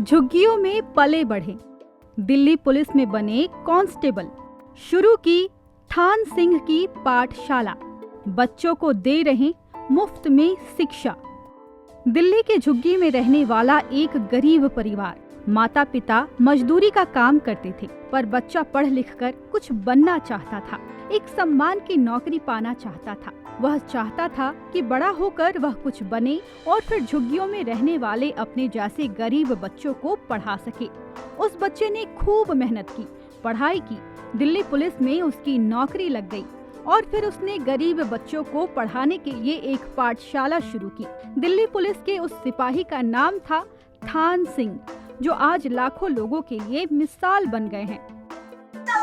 झुग्गियों में पले बढ़े, दिल्ली पुलिस में बने कांस्टेबल, शुरू की थान सिंह की पाठशाला, बच्चों को दे रहे मुफ्त में शिक्षा। दिल्ली के झुग्गी में रहने वाला एक गरीब परिवार, माता पिता मजदूरी का काम करते थे, पर बच्चा पढ़ लिख कर कुछ बनना चाहता था, एक सम्मान की नौकरी पाना चाहता था। वह चाहता था कि बड़ा होकर वह कुछ बने और फिर झुग्गियों में रहने वाले अपने जैसे गरीब बच्चों को पढ़ा सके। उस बच्चे ने खूब मेहनत की, पढ़ाई की, दिल्ली पुलिस में उसकी नौकरी लग गई और फिर उसने गरीब बच्चों को पढ़ाने के लिए एक पाठशाला शुरू की। दिल्ली पुलिस के उस सिपाही का नाम था थान सिंह, जो आज लाखों लोगों के लिए मिसाल बन गए हैं।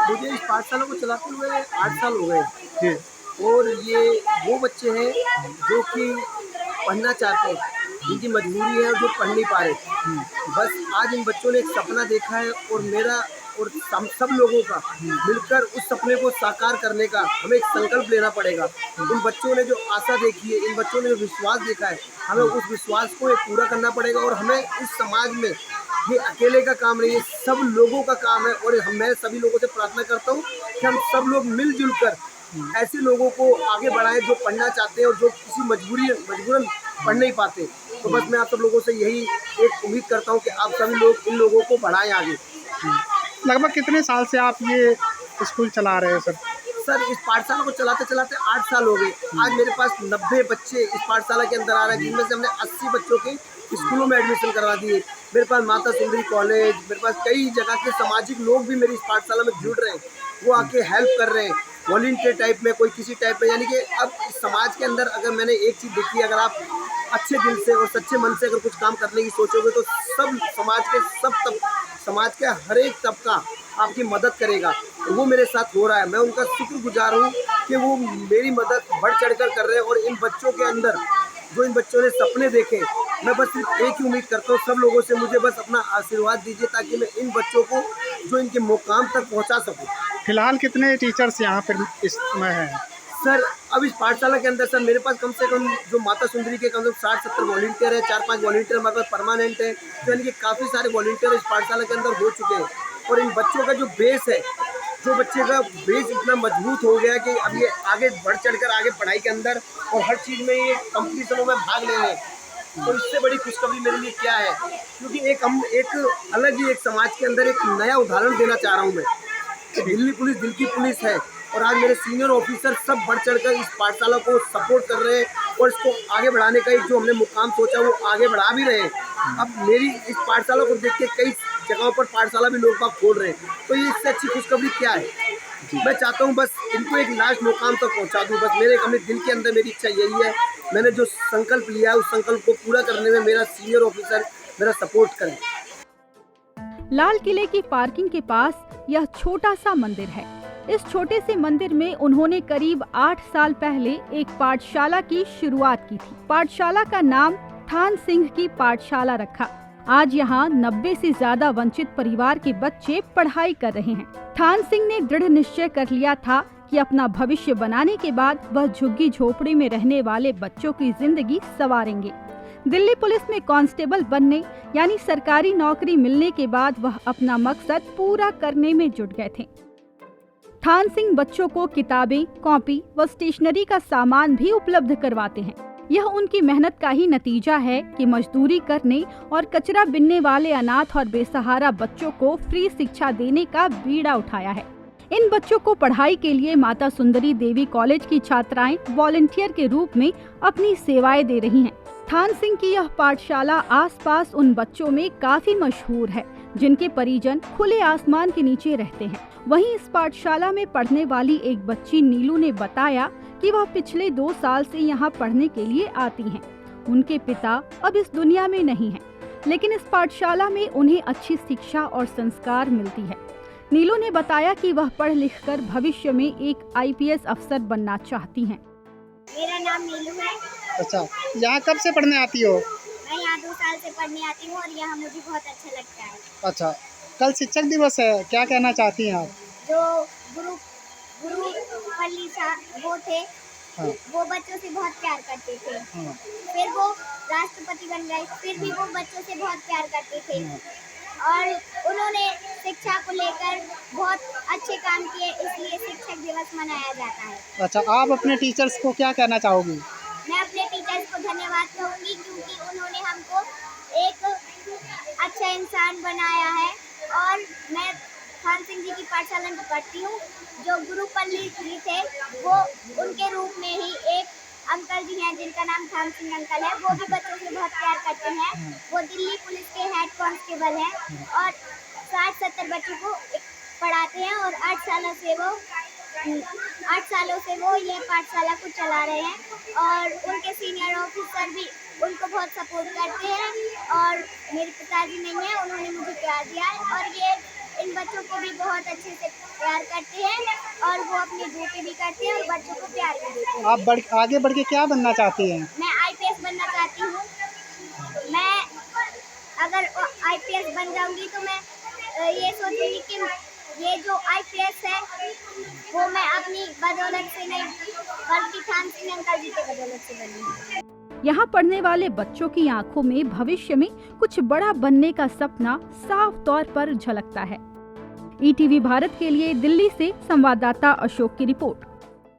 मुझे इस पाठशाला को चलाते हुए 8 साल हो गए और ये वो बच्चे हैं जो कि पढ़ना चाहते हैं, जिनकी मजबूरी है और जो पढ़ नहीं पा रहे। बस आज इन बच्चों ने एक सपना देखा है और मेरा और सब लोगों का मिलकर उस सपने को साकार करने का हमें एक संकल्प लेना पड़ेगा। इन बच्चों ने जो आशा देखी है, इन बच्चों ने जो विश्वास देखा है, हमें उस विश्वास को एक पूरा करना पड़ेगा और हमें इस समाज में ये अकेले का काम नहीं है, सब लोगों का काम है। और मैं सभी लोगों से प्रार्थना करता हूँ कि हम सब लोग मिलजुल कर ऐसे लोगों को आगे बढ़ाएं जो पढ़ना चाहते हैं और जो किसी मजबूरन पढ़ नहीं पाते। तो बस मैं आप सब लोगों से यही एक उम्मीद करता हूँ कि आप सभी लोग इन लोगों को बढ़ाएं आगे। लगभग कितने साल से आप ये स्कूल चला रहे हैं सर? सर, इस पाठशाला को चलाते चलाते 8 साल हो गए। आज मेरे पास 90 बच्चे इस पाठशाला के अंदर आ रहे हैं, जिनमें से हमने 80 बच्चों के स्कूलों में एडमिशन करवा दिए। मेरे पास माता सुंदरी कॉलेज, मेरे पास कई जगह के सामाजिक लोग भी मेरी इस पाठशाला में जुड़ रहे हैं, वो आके हेल्प कर रहे हैं वॉलंटियर टाइप में, कोई किसी टाइप में। यानी कि अब इस समाज के अंदर अगर मैंने एक चीज़ देखी, अगर आप अच्छे दिल से और सच्चे मन से अगर कुछ काम करने की सोचोगे तो सब समाज के हर एक तबका आपकी मदद करेगा। तो वो मेरे साथ हो रहा है। मैं उनका शुक्रगुजार हूँ कि वो मेरी मदद बढ़ चढ़ कर कर रहे हैं। और इन बच्चों के अंदर जो इन बच्चों ने सपने देखे, मैं बस सिर्फ एक ही उम्मीद करता हूँ सब लोगों से, मुझे बस अपना आशीर्वाद दीजिए ताकि मैं इन बच्चों को जो इनके मुकाम तक पहुँचा सकूँ। फिलहाल कितने टीचर्स यहाँ पर इसमें हैं? सर, अब इस पाठशाला के अंदर सर मेरे पास कम से कम जो माता सुंदरी के कम से कम 60-70 वॉलंटियर है, 4-5 वॉलंटियर हमारे पास परमानेंट है। तो यानी कि काफ़ी सारे वॉलंटियर इस पाठशाला के अंदर हो चुके हैं। और इन बच्चों का जो बेस है, जो बच्चे का बेस इतना मजबूत हो गया कि अब ये आगे बढ़ चढ़ कर आगे पढ़ाई के अंदर और हर चीज़ में ये कंपटीशनों में भाग ले रहे हैं। तो इससे बड़ी खुशखबरी मेरे लिए क्या है, क्योंकि हम एक अलग ही एक समाज के अंदर एक नया उदाहरण देना चाह रहा हूँ मैं। दिल्ली पुलिस दिल की पुलिस है और आज मेरे सीनियर ऑफिसर सब बढ़ चढ़कर इस पाठशाला को सपोर्ट कर रहे हैं और इसको आगे बढ़ाने का एक जो हमने मुकाम सोचा वो आगे बढ़ा भी रहे हैं। अब मेरी इस पाठशाला को देख के कई जगहों पर पाठशाला भी लोग खोल रहे हैं। तो ये इससे अच्छी खुशखबरी क्या है। मैं चाहता हूँ बस इनको एक लास्ट मुकाम तक पहुँचा दूँ। बस मेरे अपने दिल के अंदर मेरी इच्छा यही है। मैंने जो संकल्प लिया है उस संकल्प को पूरा करने में मेरा सीनियर ऑफिसर मेरा सपोर्ट करें। लाल किले की पार्किंग के पास यह छोटा सा मंदिर है। इस छोटे से मंदिर में उन्होंने करीब 8 साल पहले एक पाठशाला की शुरुआत की थी। पाठशाला का नाम थान सिंह की पाठशाला रखा। आज यहाँ 90 से ज्यादा वंचित परिवार के बच्चे पढ़ाई कर रहे हैं। थान सिंह ने दृढ़ निश्चय कर लिया था कि अपना भविष्य बनाने के बाद वह झुग्गी झोपड़ी में रहने वाले बच्चों की जिंदगी संवारेंगे। दिल्ली पुलिस में कांस्टेबल बनने यानी सरकारी नौकरी मिलने के बाद वह अपना मकसद पूरा करने में जुट गए थे। थान सिंह बच्चों को किताबें, कॉपी व स्टेशनरी का सामान भी उपलब्ध करवाते हैं। यह उनकी मेहनत का ही नतीजा है कि मजदूरी करने और कचरा बिनने वाले अनाथ और बेसहारा बच्चों को फ्री शिक्षा देने का बीड़ा उठाया है। इन बच्चों को पढ़ाई के लिए माता सुंदरी देवी कॉलेज की छात्राएं वॉलंटियर के रूप में अपनी सेवाएं दे रही हैं। थान सिंह की यह पाठशाला आसपास उन बच्चों में काफी मशहूर है जिनके परिजन खुले आसमान के नीचे रहते हैं। वहीं इस पाठशाला में पढ़ने वाली एक बच्ची नीलू ने बताया कि वह पिछले 2 साल से यहाँ पढ़ने के लिए आती हैं। उनके पिता अब इस दुनिया में नहीं हैं, लेकिन इस पाठशाला में उन्हें अच्छी शिक्षा और संस्कार मिलती है। नीलू ने बताया कि वह पढ़ लिख कर भविष्य में एक IPS अफसर बनना चाहती हैं। मेरा नाम नीलू है। अच्छा, यहाँ कब से पढ़ने आती हो? मैं यहाँ 2 साल से पढ़ने आती हूँ और यहाँ मुझे बहुत अच्छा लगता है। अच्छा, कल शिक्षक दिवस है, क्या कहना चाहती हैं आप? जो गुरु पल्ली वो थे, हाँ। वो बच्चों से बहुत प्यार करते थे। हाँ। फिर वो राष्ट्रपति बन गए, फिर भी वो बच्चों से बहुत प्यार करते थे। हाँ। और उन्होंने शिक्षा को लेकर बहुत अच्छे काम किए, इसलिए शिक्षक दिवस मनाया जाता है। अच्छा, आप अपने टीचर्स को क्या कहना चाहोगी? मैं अपने टीचर्स को धन्यवाद कहूँगी क्योंकि उन्होंने हमको एक अच्छा इंसान बनाया है। और मैं थान सिंह जी की पाठशाला में पढ़ती हूँ। जो गुरुपल्ली जी थे वो उनके रूप में ही एक अंकल जी हैं जिनका नाम थान सिंह अंकल है। वो भी बच्चों से बहुत प्यार करते हैं। वो दिल्ली पुलिस के हेड कांस्टेबल हैं और 60-70 बच्चों को पढ़ाते हैं और 8 सालों से वो ये पाठशाला को चला रहे हैं। और उनके सीनियर ऑफिसर भी उनको बहुत सपोर्ट करते हैं। और मेरे पिताजी नहीं हैं, उन्होंने मुझे प्यार दिया है और ये इन बच्चों को भी बहुत अच्छे से प्यार करते हैं और वो अपनी ड्यूटी भी करते हैं और बच्चों को प्यार भी देते हैं। आप आगे बढ़ के क्या बनना चाहती हैं? मैं IPS बनना चाहती हूँ। मैं अगर IPS बन जाऊंगी तो मैं ये सोचूंगी कि ये जो IPS है वो मैं अपनी बदौलत से नहीं बल्कि थान सिंह अंकल जी के बदौलत से बनी। यहाँ पढ़ने वाले बच्चों की आंखों में भविष्य में कुछ बड़ा बनने का सपना साफ तौर पर झलकता है। ETV भारत के लिए दिल्ली से संवाददाता अशोक की रिपोर्ट।